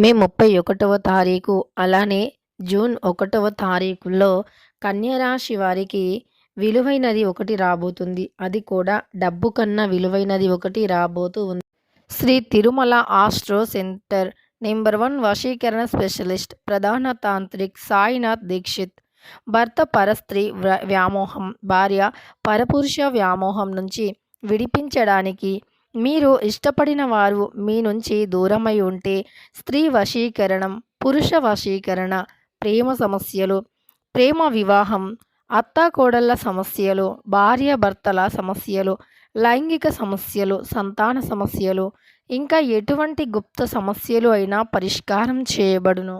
మే 31వ తారీఖు అలానే జూన్ 1వ తారీఖుల్లో కన్యా రాశి వారికి విలువైనది ఒకటి రాబోతుంది. అది కూడా డబ్బు కన్నా విలువైనది ఒకటి రాబోతూ ఉంది. Shri Tirumala astro centre number 1 వశీకరణ స్పెషలిస్ట్ ప్రధాన తాంత్రిక్ సాయినాథ్ దీక్షిత్. భర్త పరస్త్రీ వ్యామోహం, భార్య పరపురుష వ్యామోహం నుంచి విడిపించడానికి, మీరు ఇష్టపడిన వారు మీ నుంచి దూరమై ఉంటే, స్త్రీ వశీకరణం, పురుష వశీకరణ, ప్రేమ సమస్యలు, ప్రేమ వివాహం, అత్తాకోడళ్ళ సమస్యలు, భార్యాభర్తల సమస్యలు, లైంగిక సమస్యలు, సంతాన సమస్యలు, ఇంకా ఎటువంటి గుప్త సమస్యలు అయినా పరిష్కారం చేయబడును.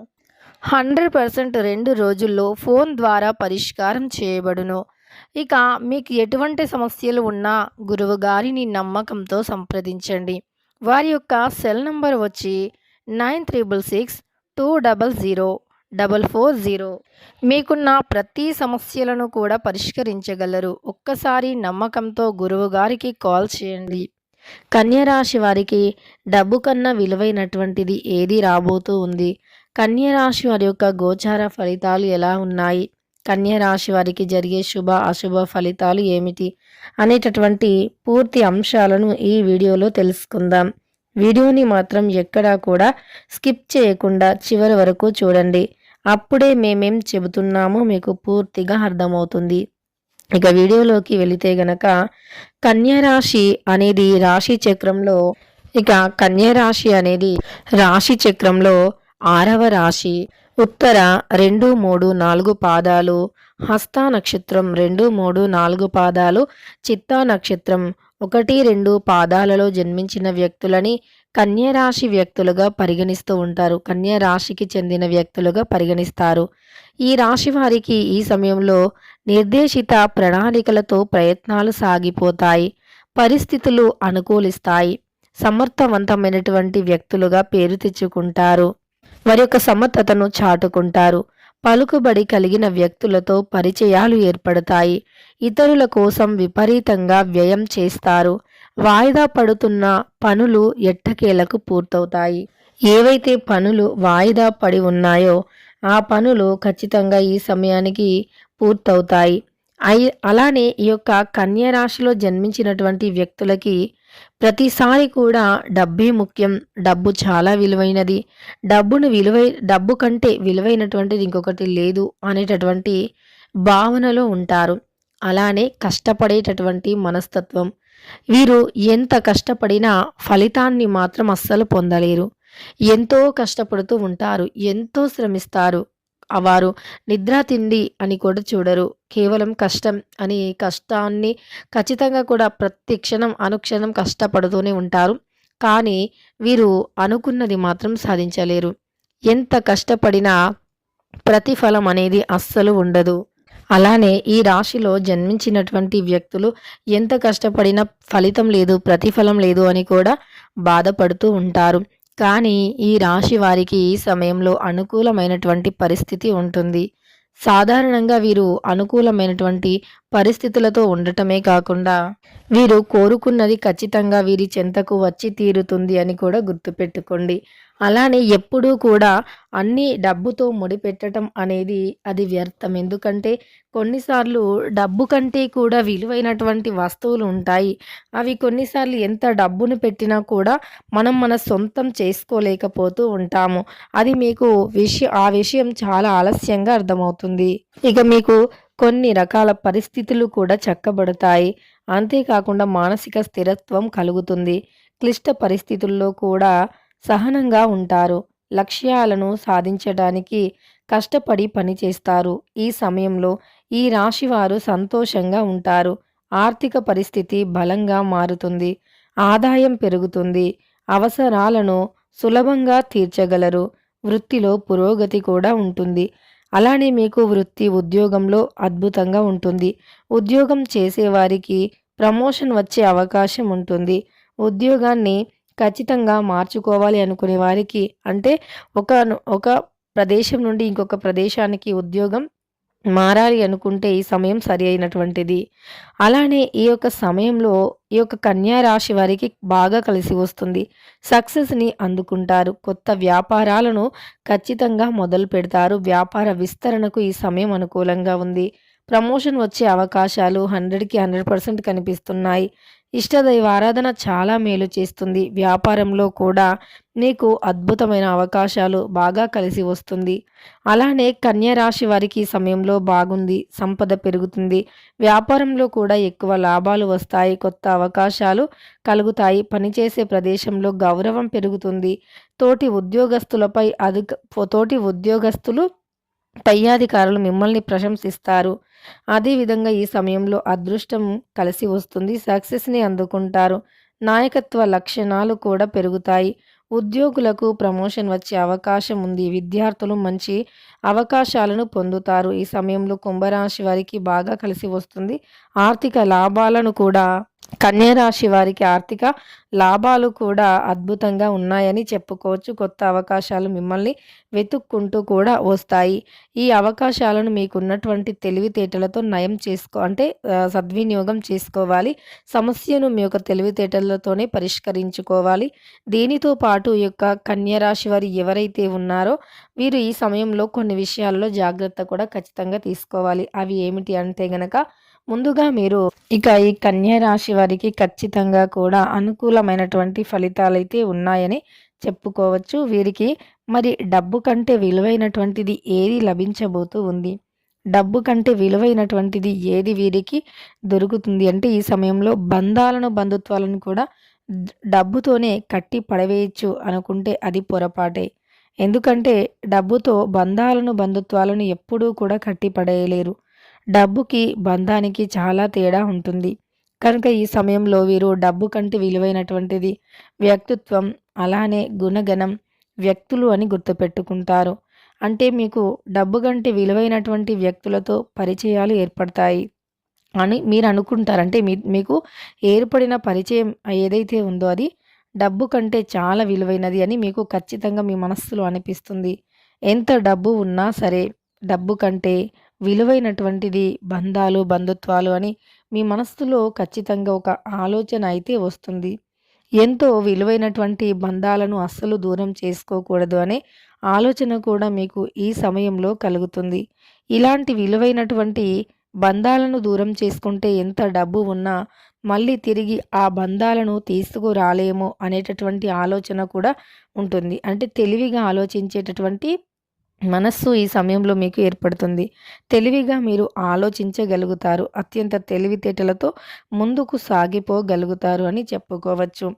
100% 2 రోజుల్లో ఫోన్ ద్వారా పరిష్కారం చేయబడును. ఇక మీకు ఎటువంటి సమస్యలు ఉన్నా గురువుగారిని నమ్మకంతో సంప్రదించండి. వారి యొక్క సెల్ నంబర్ వచ్చి 9662000440. మీకున్న ప్రతి సమస్యలను కూడా పరిష్కరించగలరు. ఒక్కసారి నమ్మకంతో గురువుగారికి కాల్ చేయండి. కన్యా రాశి వారికి డబ్బు కన్నా విలువైనటువంటిది ఏది రాబోతూ ఉంది? కన్యా రాశి వారి యొక్క గోచార ఫలితాలు ఎలా ఉన్నాయి? కన్యా రాశి వారికి జరిగే శుభ అశుభ ఫలితాలు ఏమిటి అనేటటువంటి పూర్తి అంశాలను ఈ వీడియోలో తెలుసుకుందాం. వీడియోని మాత్రం ఎక్కడా కూడా స్కిప్ చేయకుండా చివరి వరకు చూడండి. అప్పుడే మేమేం చెబుతున్నామో మీకు పూర్తిగా అర్థమవుతుంది. ఇక వీడియోలోకి వెళితే గనక కన్యా రాశి అనేది రాశి చక్రంలో రాశి చక్రంలో 6వ రాశి. ఉత్తర 2, 3, 4 పాదాలు, హస్త నక్షత్రం 2, 3, 4 పాదాలు, చిత్తా నక్షత్రం 1, 2 పాదాలలో జన్మించిన వ్యక్తులని కన్యా రాశి వ్యక్తులుగా పరిగణిస్తూ ఉంటారు. కన్యా రాశికి చెందిన వ్యక్తులుగా పరిగణిస్తారు. ఈ రాశి వారికి ఈ సమయంలో నిర్దేశిత ప్రణాళికలతో ప్రయత్నాలు సాగిపోతాయి. పరిస్థితులు అనుకూలిస్తాయి. సమర్థవంతమైనటువంటి వ్యక్తులుగా పేరు తెచ్చుకుంటారు. వారి యొక్క సమర్థతను చాటుకుంటారు. పలుకుబడి కలిగిన వ్యక్తులతో పరిచయాలు ఏర్పడతాయి. ఇతరుల కోసం విపరీతంగా వ్యయం చేస్తారు. వాయిదా పడుతున్న పనులు ఎట్టకేలకు పూర్తవుతాయి. ఏవైతే పనులు వాయిదా పడి ఉన్నాయో ఆ పనులు ఖచ్చితంగా ఈ సమయానికి పూర్తవుతాయి. అలానే ఈ యొక్క కన్యా రాశిలో జన్మించినటువంటి వ్యక్తులకి ప్రతిసారి కూడా డబ్బే ముఖ్యం, డబ్బు చాలా విలువైనది, డబ్బు కంటే విలువైనటువంటిది ఇంకొకటి లేదు అనేటటువంటి భావనలో ఉంటారు. అలానే కష్టపడేటటువంటి మనస్తత్వం. వీరు ఎంత కష్టపడినా ఫలితాన్ని మాత్రం అస్సలు పొందలేరు. ఎంతో కష్టపడుతూ ఉంటారు, ఎంతో శ్రమిస్తారు. వారు నిద్ర తిండి అని కూడా చూడరు. కేవలం కష్టం అని కష్టాన్ని ఖచ్చితంగా కూడా ప్రతి క్షణం అనుక్షణం కష్టపడుతూనే ఉంటారు. కానీ వీరు అనుకున్నది మాత్రం సాధించలేరు. ఎంత కష్టపడినా ప్రతిఫలం అనేది అస్సలు ఉండదు. అలానే ఈ రాశిలో జన్మించినటువంటి వ్యక్తులు ఎంత కష్టపడినా ఫలితం లేదు, ప్రతిఫలం లేదు అని కూడా బాధపడుతూ ఉంటారు. కానీ ఈ రాశి వారికి ఈ సమయంలో అనుకూలమైనటువంటి పరిస్థితి ఉంటుంది. సాధారణంగా వీరు అనుకూలమైనటువంటి పరిస్థితులతో ఉండటమే కాకుండా వీరు కోరుకున్నది ఖచ్చితంగా వీరి చెంతకు వచ్చి తీరుతుంది అని కూడా గుర్తుపెట్టుకోండి. అలానే ఎప్పుడూ కూడా అన్నీ డబ్బుతో ముడిపెట్టడం అనేది అది వ్యర్థం. ఎందుకంటే కొన్నిసార్లు డబ్బు కంటే కూడా విలువైనటువంటి వస్తువులు ఉంటాయి. అవి కొన్నిసార్లు ఎంత డబ్బును పెట్టినా కూడా మనం మన సొంతం చేసుకోలేకపోతూ ఉంటాము. అది మీకు ఆ విషయం చాలా ఆలస్యంగా అర్థమవుతుంది. ఇక మీకు కొన్ని రకాల పరిస్థితులు కూడా చక్కబడతాయి. అంతేకాకుండా మానసిక స్థిరత్వం కలుగుతుంది. క్లిష్ట పరిస్థితుల్లో కూడా సహనంగా ఉంటారు. లక్ష్యాలను సాధించడానికి కష్టపడి పనిచేస్తారు. ఈ సమయంలో ఈ రాశివారు సంతోషంగా ఉంటారు. ఆర్థిక పరిస్థితి బలంగా మారుతుంది. ఆదాయం పెరుగుతుంది. అవసరాలను సులభంగా తీర్చగలరు. వృత్తిలో పురోగతి కూడా ఉంటుంది. అలానే మీకు వృత్తి ఉద్యోగంలో అద్భుతంగా ఉంటుంది. ఉద్యోగం చేసేవారికి ప్రమోషన్ వచ్చే అవకాశం ఉంటుంది. ఉద్యోగాన్ని ఖచ్చితంగా మార్చుకోవాలి అనుకునే వారికి, అంటే ఒక ప్రదేశం నుండి ఇంకొక ప్రదేశానికి ఉద్యోగం మారాలి అనుకుంటే ఈ సమయం సరి అయినటువంటిది. అలానే ఈ యొక్క సమయంలో ఈ యొక్క కన్యా రాశి వారికి బాగా కలిసి వస్తుంది. సక్సెస్‌ని అందుకుంటారు. కొత్త వ్యాపారాలను ఖచ్చితంగా మొదలుపెడతారు. వ్యాపార విస్తరణకు ఈ సమయం అనుకూలంగా ఉంది. ప్రమోషన్ వచ్చే అవకాశాలు 100కి 100% కనిపిస్తున్నాయి. ఇష్టదైవ ఆరాధన చాలా మేలు చేస్తుంది. వ్యాపారంలో కూడా నీకు అద్భుతమైన అవకాశాలు బాగా కలిసి వస్తుంది. అలానే కన్యా రాశి వారికి ఈ సమయంలో బాగుంది. సంపద పెరుగుతుంది. వ్యాపారంలో కూడా ఎక్కువ లాభాలు వస్తాయి. కొత్త అవకాశాలు కలుగుతాయి. పనిచేసే ప్రదేశంలో గౌరవం పెరుగుతుంది. తోటి ఉద్యోగస్తులు పై అధికారులు మిమ్మల్ని ప్రశంసిస్తారు. అదేవిధంగా ఈ సమయంలో అదృష్టం కలిసి వస్తుంది. సక్సెస్‌ని అందుకుంటారు. నాయకత్వ లక్షణాలు కూడా పెరుగుతాయి. ఉద్యోగులకు ప్రమోషన్ వచ్చే అవకాశం ఉంది. విద్యార్థులు మంచి అవకాశాలను పొందుతారు. ఈ సమయంలో కుంభరాశి వారికి బాగా కలిసి వస్తుంది. ఆర్థిక లాభాలను కూడా కన్యా రాశి వారికి ఆర్థిక లాభాలు కూడా అద్భుతంగా ఉన్నాయని చెప్పుకోవచ్చు. కొత్త అవకాశాలు మిమ్మల్ని వెతుక్కుంటూ కూడా వస్తాయి. ఈ అవకాశాలను మీకున్నటువంటి తెలివితేటలతో సద్వినియోగం చేసుకోవాలి. సమస్యను మీ యొక్క తెలివితేటలతోనే పరిష్కరించుకోవాలి. దీనితో పాటు ఈ యొక్క కన్యా రాశి వారు ఎవరైతే ఉన్నారో వీరు ఈ సమయంలో కొన్ని విషయాల్లో జాగ్రత్త కూడా ఖచ్చితంగా తీసుకోవాలి. అవి ఏమిటి అంటే గనక ముందుగా మీరు ఇక ఈ కన్యా రాశి వారికి ఖచ్చితంగా కూడా అనుకూలమైనటువంటి ఫలితాలైతే ఉన్నాయని చెప్పుకోవచ్చు. వీరికి మరి డబ్బు కంటే విలువైనటువంటిది ఏది లభించబోతూ ఉంది? డబ్బు కంటే విలువైనటువంటిది ఏది వీరికి దొరుకుతుంది అంటే ఈ సమయంలో బంధుత్వాలను కూడా డబ్బుతోనే కట్టి పడవేయచ్చు అనుకుంటే అది పొరపాటే. ఎందుకంటే డబ్బుతో బంధుత్వాలను ఎప్పుడూ కూడా కట్టి పడేయలేరు. డబ్బుకి, బంధానికి చాలా తేడా ఉంటుంది. కనుక ఈ సమయంలో వీరు డబ్బు కంటే విలువైనటువంటిది వ్యక్తిత్వం, అలానే గుణగణం, వ్యక్తులు అని గుర్తుపెట్టుకుంటారు. అంటే మీకు డబ్బు కంటే విలువైనటువంటి వ్యక్తులతో పరిచయాలు ఏర్పడతాయి అని మీరు అనుకుంటారు. అంటే మీకు ఏర్పడిన పరిచయం ఏదైతే ఉందో అది డబ్బు కంటే చాలా విలువైనది అని మీకు ఖచ్చితంగా మీ మనస్సులో అనిపిస్తుంది. ఎంత డబ్బు ఉన్నా సరే డబ్బు కంటే విలువైనటువంటిది బంధుత్వాలు అని మీ మనస్సులో ఖచ్చితంగా ఒక ఆలోచన అయితే వస్తుంది. ఎంతో విలువైనటువంటి బంధాలను అస్సలు దూరం చేసుకోకూడదు అనే ఆలోచన కూడా మీకు ఈ సమయంలో కలుగుతుంది. ఇలాంటి విలువైనటువంటి బంధాలను దూరం చేసుకుంటే ఎంత డబ్బు ఉన్నా మళ్ళీ తిరిగి ఆ బంధాలను తీసుకురాలేమో అనేటటువంటి ఆలోచన కూడా ఉంటుంది. అంటే తెలివిగా ఆలోచించేటటువంటి మనస్సు ఈ సమయంలో మీకు ఏర్పడుతుంది. తెలివిగా మీరు ఆలోచించగలుగుతారు. అత్యంత తెలివితేటలతో ముందుకు సాగిపోగలుగుతారు అని చెప్పుకోవచ్చు.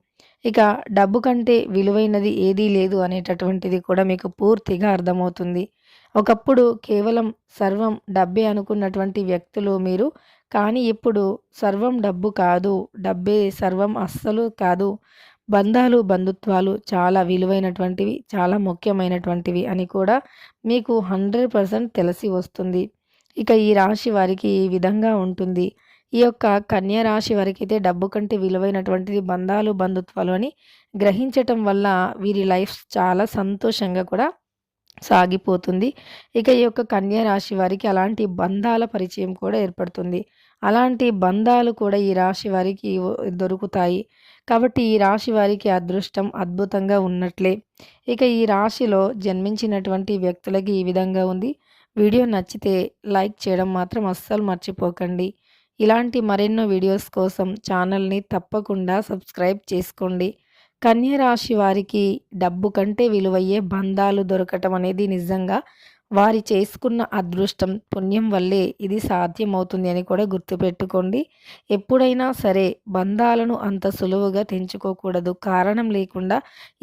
ఇక డబ్బు కంటే విలువైనది ఏదీ లేదు అనేటటువంటిది కూడా మీకు పూర్తిగా అర్థమవుతుంది. ఒకప్పుడు కేవలం సర్వం డబ్బే అనుకున్నటువంటి వ్యక్తులు మీరు. కానీ ఇప్పుడు సర్వం డబ్బు కాదు. డబ్బే సర్వం అస్సలు కాదు. బంధుత్వాలు చాలా విలువైనటువంటివి, చాలా ముఖ్యమైనటువంటివి అని కూడా మీకు 100% తెలిసి వస్తుంది. ఇక ఈ రాశి వారికి ఈ విధంగా ఉంటుంది. ఈ యొక్క కన్యా రాశి వారికైతే డబ్బు కంటే విలువైనటువంటిది బంధుత్వాలు అని గ్రహించటం వల్ల వీరి లైఫ్ చాలా సంతోషంగా కూడా సాగిపోతుంది. ఇక ఈ యొక్క కన్యా రాశి వారికి అలాంటి బంధాల పరిచయం కూడా ఏర్పడుతుంది. అలాంటి బంధాలు కూడా ఈ రాశి వారికి దొరుకుతాయి. కాబట్టి ఈ రాశి వారికి అదృష్టం అద్భుతంగా ఉన్నట్లే. ఇక ఈ రాశిలో జన్మించినటువంటి వ్యక్తులకి ఈ విధంగా ఉంది. వీడియో నచ్చితే లైక్ చేయడం మాత్రం అస్సలు మర్చిపోకండి. ఇలాంటి మరెన్నో వీడియోస్ కోసం ఛానల్ని తప్పకుండా సబ్స్క్రైబ్ చేసుకోండి. కన్యా రాశి వారికి డబ్బు కంటే విలువయ్యే బంధాలు దొరకటం అనేది నిజంగా వారి చేసుకున్న అదృష్టం, పుణ్యం వల్లే ఇది సాధ్యమవుతుంది అని కూడా గుర్తుపెట్టుకోండి. ఎప్పుడైనా సరే బంధాలను అంత సులువుగా తెంచుకోకూడదు. కారణం లేకుండా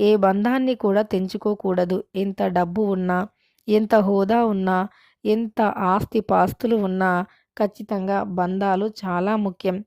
ఏ బంధాన్ని కూడా తెంచుకోకూడదు. ఎంత డబ్బు ఉన్నా, ఎంత హోదా ఉన్నా, ఎంత ఆస్తిపాస్తులు ఉన్నా ఖచ్చితంగా బంధాలు చాలా ముఖ్యం.